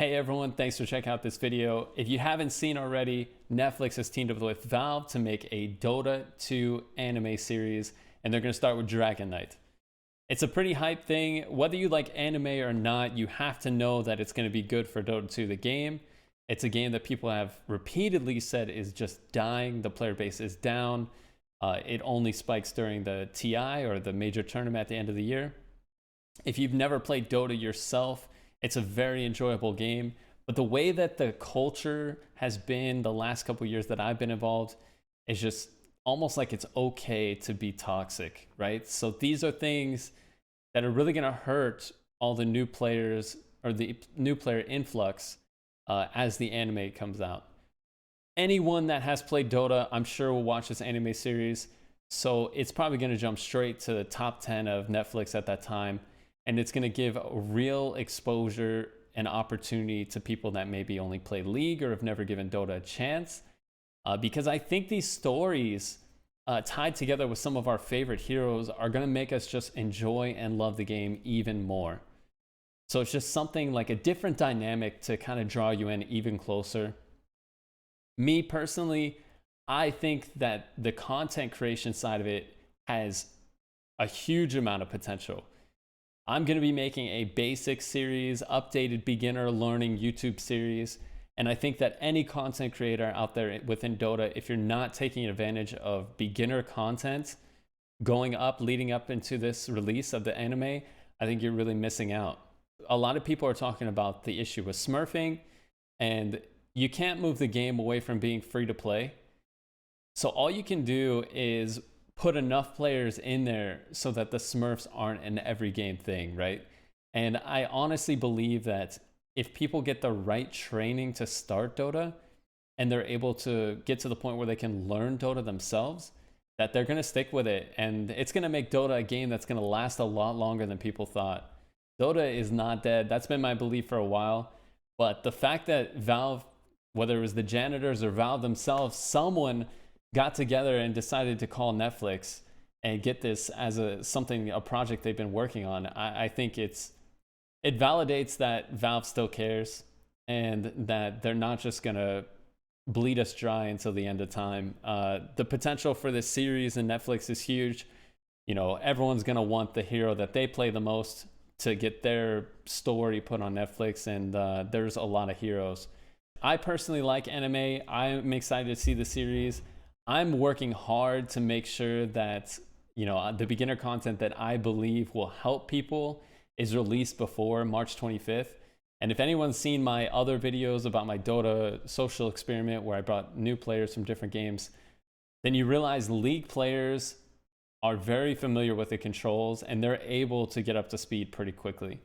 Hey everyone, thanks for checking out this video. If you haven't seen already, Netflix has teamed up with Valve to make a Dota 2 anime series, and they're going to start with Dragon Knight. It's a pretty hype thing. Whether you like anime or not, you have to know that it's going to be good for Dota 2, the game. It's a game that people have repeatedly said is just dying. The player base is down. It only spikes during the TI or the major tournament at the end of the year. If you've never played Dota yourself, it's a very enjoyable game, but the way that the culture has been the last couple years that I've been involved is just almost like it's okay to be toxic, right? So these are things that are really going to hurt all the new players or the new player influx as the anime comes out. Anyone that has played Dota, I'm sure will watch this anime series, so it's probably going to jump straight to the top 10 of Netflix at that time. And it's going to give a real exposure and opportunity to people that maybe only play League or have never given Dota a chance. Because I think these stories tied together with some of our favorite heroes are going to make us just enjoy and love the game even more. So it's just something like a different dynamic to kind of draw you in even closer. Me personally, I think that the content creation side of it has a huge amount of potential. I'm going to be making a basic series, updated beginner learning YouTube series. And I think that any content creator out there within Dota, if you're not taking advantage of beginner content going up, leading up into this release of the anime, I think you're really missing out. A lot of people are talking about the issue with smurfing, and you can't move the game away from being free to play. So all you can do is put enough players in there so that the Smurfs aren't an every game thing, right? And I honestly believe that if people get the right training to start Dota and they're able to get to the point where they can learn Dota themselves, that they're going to stick with it. And it's going to make Dota a game that's going to last a lot longer than people thought. Dota is not dead. That's been my belief for a while. But the fact that Valve, whether it was the janitors or Valve themselves, someone got together and decided to call Netflix and get this as a project they've been working on. I think it validates that Valve still cares and that they're not just gonna bleed us dry until the end of time. The potential for this series in Netflix is huge. You know, everyone's gonna want the hero that they play the most to get their story put on Netflix, and there's a lot of heroes. I personally like anime. I'm excited to see the series. I'm working hard to make sure that, you know, the beginner content that I believe will help people is released before March 25th. And if anyone's seen my other videos about my Dota social experiment where I brought new players from different games, then you realize League players are very familiar with the controls and they're able to get up to speed pretty quickly.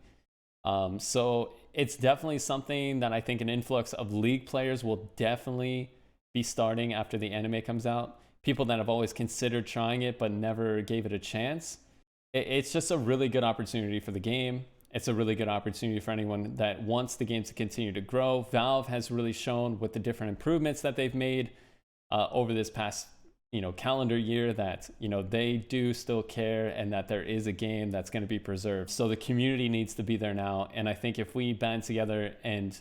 So it's definitely something that I think an influx of League players will definitely be starting after the anime comes out. People that have always considered trying it but never gave it a chance. It's just a really good opportunity for the game. It's a really good opportunity for anyone that wants the game to continue to grow. Valve has really shown with the different improvements that they've made over this past, calendar year that, they do still care and that there is a game that's going to be preserved. So the community needs to be there now. And I think if we band together and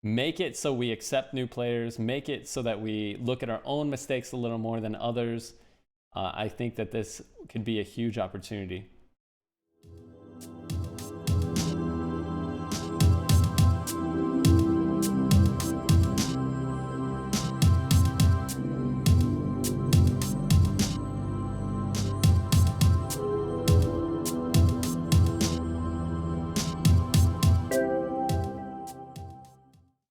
make it so we accept new players, make it so that we look at our own mistakes a little more than others, I think that this could be a huge opportunity.